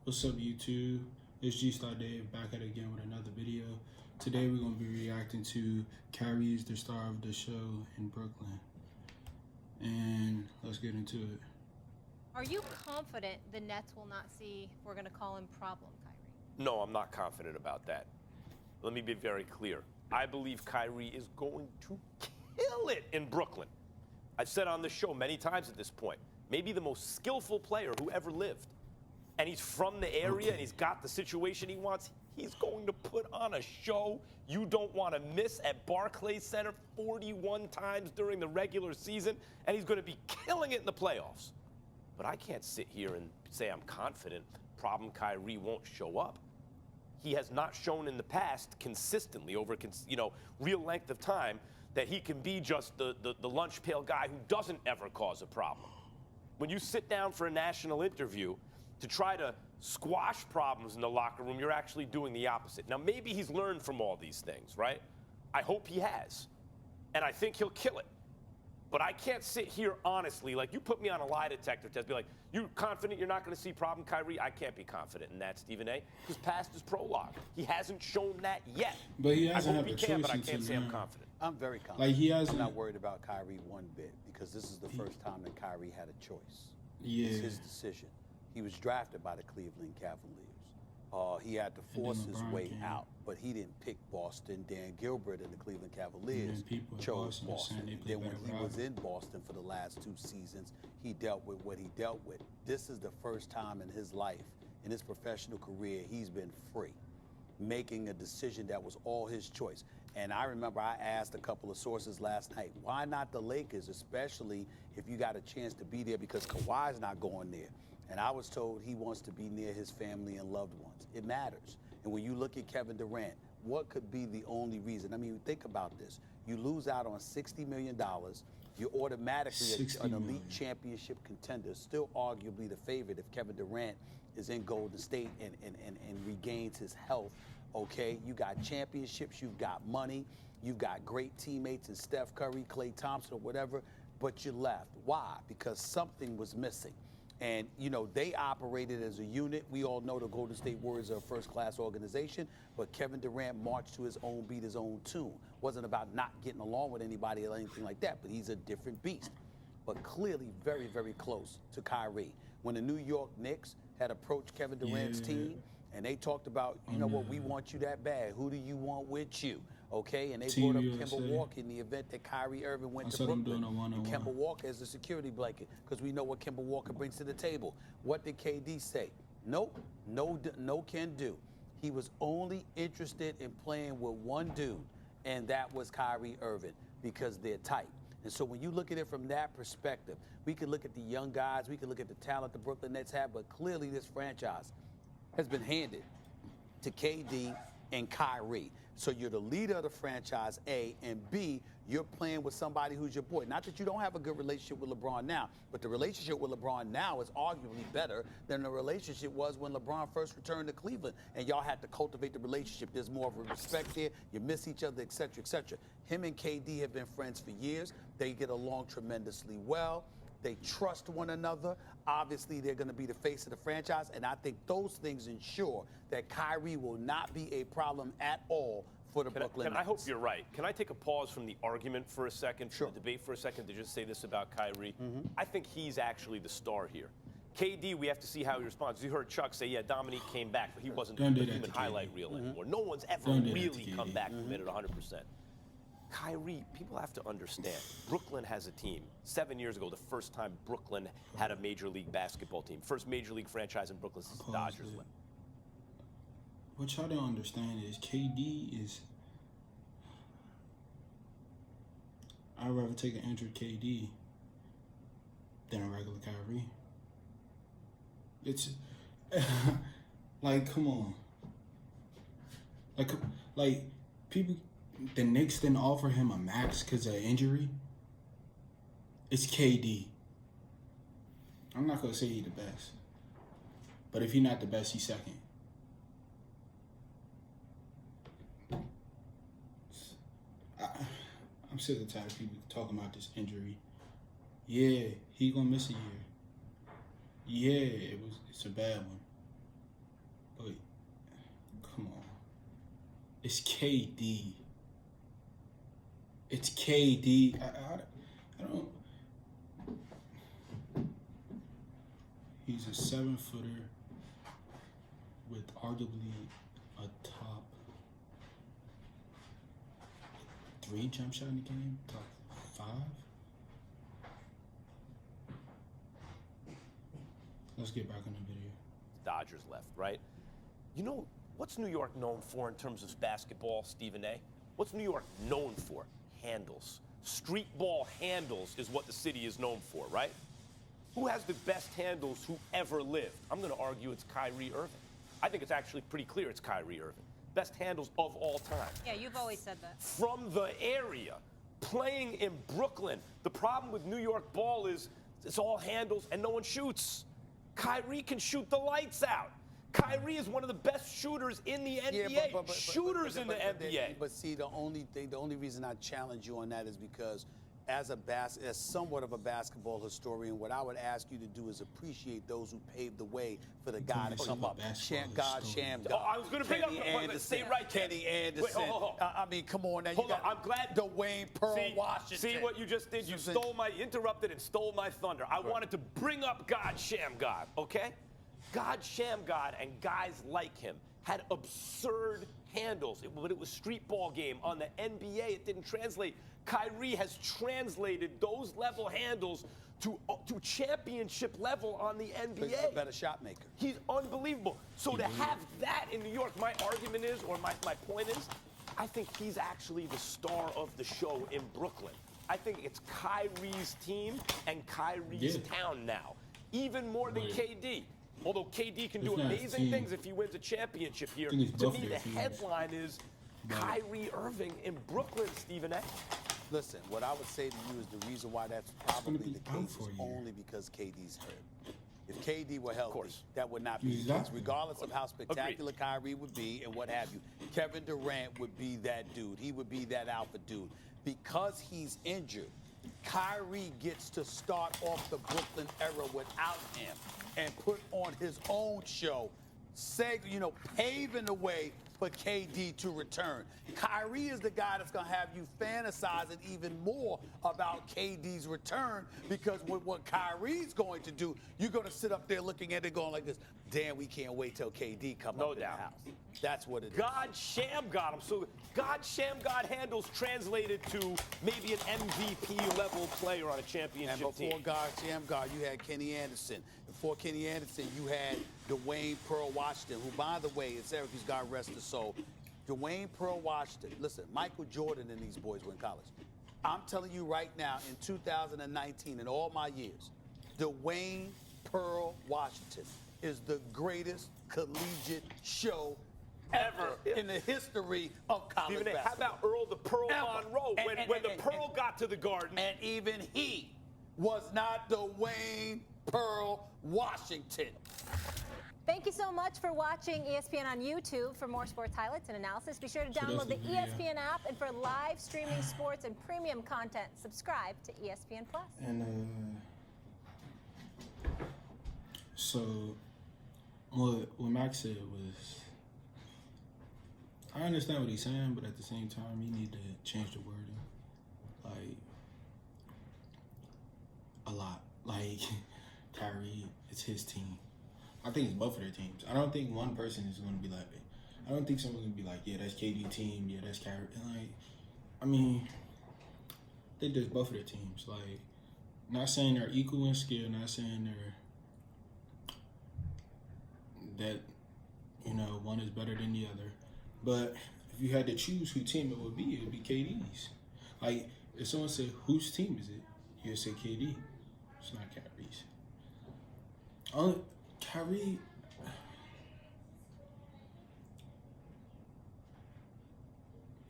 What's up, YouTube? It's G Star Dave back at it again with another video. Today we're gonna be reacting to Kyrie's the star of the show in Brooklyn, and let's get into it. Are you confident the Nets will not see, we're going to call him problem, Kyrie? No, I'm not confident about that. Let me be very clear. I believe Kyrie is going to kill it in Brooklyn. I've said on this show many times at this point, maybe the most skillful player who ever lived. And he's from the area and he's got the situation he wants. He's going to put on a show you don't want to miss at Barclays Center 41 times during the regular season, and he's going to be killing it in the playoffs. But I can't sit here and say I'm confident problem Kyrie won't show up. He has not shown in the past consistently over real length of time that he can be just the lunch pail guy who doesn't ever cause a problem. When you sit down for a national interview to try to squash problems in the locker room, you're actually doing the opposite. Now, maybe he's learned from all these things, right? I hope he has. And I think he'll kill it. But I can't sit here honestly, like you put me on a lie detector test, be like, you confident you're not going to see problem, Kyrie? I can't be confident in that, Stephen A. Because past is prologue. He hasn't shown that yet. But he hasn't I hope had he a can, choice but I can't say I'm until now. confident. I'm very confident. Like he hasn't. I'm not worried about Kyrie one bit because this is the first time that Kyrie had a choice. Yeah. It's his decision. He was drafted by the Cleveland Cavaliers. He had to force his LeBron way came. out, but he didn't pick Boston. Dan Gilbert and the Cleveland Cavaliers people in chose Boston are saying Boston. they play Then when better he was rival. in Boston for the last 2 seasons, he dealt with what he dealt with. This is the first time in his life, in his professional career, he's been free, making a decision that was all his choice. And I remember I asked a couple of sources last night, why not the Lakers, especially if you got a chance to be there because Kawhi's not going there. And I was told he wants to be near his family and loved ones. It matters. And when you look at Kevin Durant, what could be the only reason? I mean, think about this. You lose out on $60 million. You're automatically an elite championship contender, still arguably the favorite if Kevin Durant is in Golden State and regains his health. Okay, you got championships, you've got money, you've got great teammates in Steph Curry, Klay Thompson, or whatever, but you left. Why? Because something was missing. And, you know, they operated as a unit. We all know the Golden State Warriors are a first-class organization, but Kevin Durant marched to his own beat, his own tune. Wasn't about not getting along with anybody or anything like that, but he's a different beast. But clearly very, very close to Kyrie. When the New York Knicks had approached Kevin Durant's team, and they talked about, you know what, we want you that bad. Who do you want with you? Okay, and they brought up Kemba Walker in the event that Kyrie Irving went to Brooklyn. And Kemba Walker as a security blanket, because we know what Kemba Walker brings to the table. What did KD say? Nope, no can do. He was only interested in playing with one dude, and that was Kyrie Irving, because they're tight. And so when you look at it from that perspective, we can look at the young guys, we can look at the talent the Brooklyn Nets have, but clearly this franchise has been handed to KD and Kyrie. So you're the leader of the franchise, A, and B, you're playing with somebody who's your boy. Not that you don't have a good relationship with LeBron now, but the relationship with LeBron now is arguably better than the relationship was when LeBron first returned to Cleveland, and y'all had to cultivate the relationship. There's more of a respect there. You miss each other, et cetera, et cetera. Him and KD have been friends for years. They get along tremendously well. They trust one another. Obviously, they're going to be the face of the franchise, and I think those things ensure that Kyrie will not be a problem at all for the Brooklyn Nets. I hope you're right. Can I take a pause from the argument for a second, Sure. from the debate for a second, to just say this about Kyrie? I think he's actually the star here. KD, we have to see how he responds. You heard Chuck say, yeah, Dominique came back, but he wasn't the human highlight reel anymore. No one's ever really come back committed 100%. Kyrie, people have to understand, Brooklyn has a team. 7 years ago, the first time Brooklyn had a Major League basketball team. First Major League franchise in Brooklyn since the Dodgers left. What y'all don't understand is KD is... I'd rather take an injured KD than a regular Kyrie. It's... like, come on. Like people... The Knicks didn't offer him a max because of injury. It's KD. I'm not going to say he's the best. But if he's not the best, he's second. I'm sick and tired of people talking about this injury. Yeah, he going to miss a year. Yeah, it's a bad one. Wait, come on. It's KD. It's KD. I don't. He's a 7-footer with arguably a top 3 jump shot in the game, top 5. Let's get back on the video. Dodgers left, right? You know, what's New York known for in terms of basketball, Stephen A? What's New York known for? Handles. Street ball handles is what the city is known for, right? Who has the best handles who ever lived? I'm going to argue it's Kyrie Irving. I think it's actually pretty clear it's Kyrie Irving. Best handles of all time. Yeah, you've always said that. From the area, playing in Brooklyn. The problem with New York ball is it's all handles and no one shoots. Kyrie can shoot the lights out. Kyrie is one of the best shooters in the NBA. Yeah, Shooters in the NBA. But see, the only reason I challenge you on that is because as somewhat of a basketball historian, what I would ask you to do is appreciate those who paved the way for the guy to come up. Sham God. I was going to bring up Anderson. Kenny Anderson. Wait, hold on. I mean, come on now. Hold on. I'm glad. Dwayne Pearl Washington. See what you just did? You interrupted and stole my thunder. I wanted to bring up God Sham God, okay? God Sham God and guys like him had absurd handles. But it was street ball game. On the NBA, it didn't translate. Kyrie has translated those level handles to championship level on the NBA. He's a better shot maker. He's unbelievable. So to have that in New York, my argument is, or my point is, I think he's actually the star of the show in Brooklyn. I think it's Kyrie's team and Kyrie's town now, even more than KD. Although KD can do amazing things if he wins a championship here. To me, the headline is Kyrie Irving in Brooklyn, Stephen A. Listen, what I would say to you is the reason why that's probably the case is only because KD's hurt. If KD were healthy, that would not be the case, regardless of how spectacular Kyrie would be and what have you. Kevin Durant would be that dude. He would be that alpha dude. Because he's injured, Kyrie gets to start off the Brooklyn era without him and put on his own show, paving the way for KD to return. Kyrie is the guy that's going to have you fantasizing even more about KD's return, because what Kyrie's going to do, you're going to sit up there looking at it going like this, damn, we can't wait till KD comes up in the house. That's what it is. God Sham got him. So God Sham God handles translated to maybe an MVP level player on a championship team. And before God Sham God, you had Kenny Anderson. Before Kenny Anderson, you had Dwayne Pearl Washington, who, by the way, in Syracuse, God rest his soul. Dwayne Pearl Washington. Listen, Michael Jordan and these boys were in college. I'm telling you right now, in 2019, in all my years, Dwayne Pearl Washington is the greatest collegiate show ever in the history of college basketball. How about Earl the Pearl Monroe when the Pearl got to the Garden? And even he was not Dwayne Pearl Washington. Thank you so much for watching ESPN on YouTube. For more sports highlights and analysis, be sure to download the ESPN app. And for live streaming sports and premium content, subscribe to ESPN Plus. And so what Max said was, I understand what he's saying, but at the same time, you need to change the wording. Like, a lot. Like, Kyrie, it's his team. I think it's both of their teams. I don't think one person is going to be like, I don't think someone's going to be like, yeah, that's KD team, yeah, that's Kyrie. Like, I mean, I think there's both of their teams. Like, not saying they're equal in skill, not saying that, one is better than the other. But if you had to choose whose team it would be KD's. Like, if someone said, whose team is it? You'd say KD. It's not Kyrie's.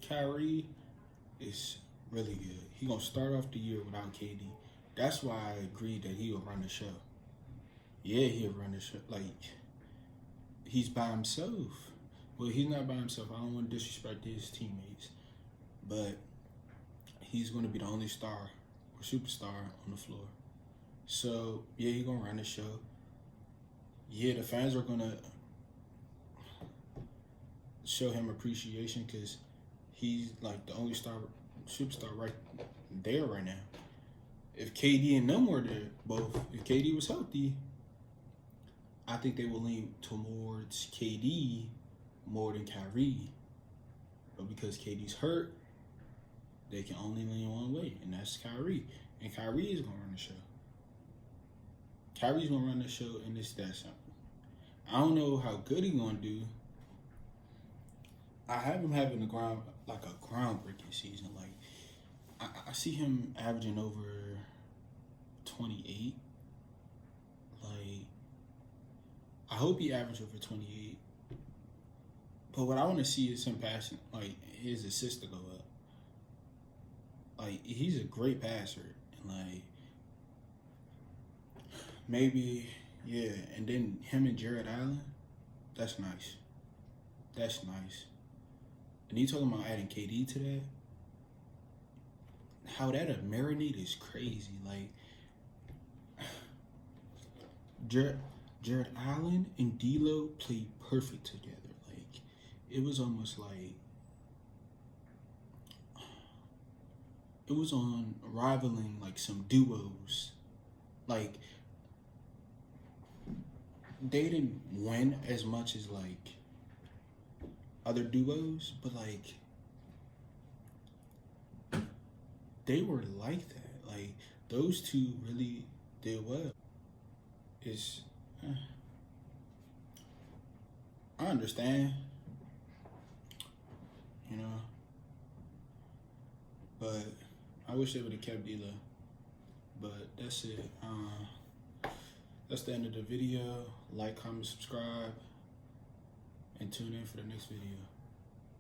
Kyrie is really good. He's going to start off the year without KD. That's why I agreed that he would run the show. Yeah, he'll run the show. Like, he's by himself. Well, he's not by himself. I don't want to disrespect his teammates. But he's going to be the only star or superstar on the floor. So, yeah, he's going to run the show. Yeah, the fans are going to... show him appreciation because he's like the only superstar right there right now. If KD and them were there, both, if KD was healthy, I think they will lean towards KD more than Kyrie. But because KD's hurt, they can only lean one way, and that's Kyrie. And Kyrie is going to run the show. Kyrie's going to run the show, and it's that simple. I don't know how good he's going to do. I have him having a groundbreaking season. Like, I see him averaging over 28. Like, I hope he averages over 28. But what I want to see is him passing, like, his assist to go up. Like, he's a great passer. And, like, maybe, yeah. And then him and Jared Allen, that's nice. That's nice. And you talking about adding KD to that? How that'll marinate is crazy. Like, Jared Allen and D'Lo played perfect together. Like, it was almost like it was on rivaling like some duos. Like, they didn't win as much as like other duos, but like they were like that. Like, those two really did well. I understand, you know, but I wish they would have kept D'Lo. But that's it. That's the end of the video. Like, comment, subscribe, and tune in for the next video.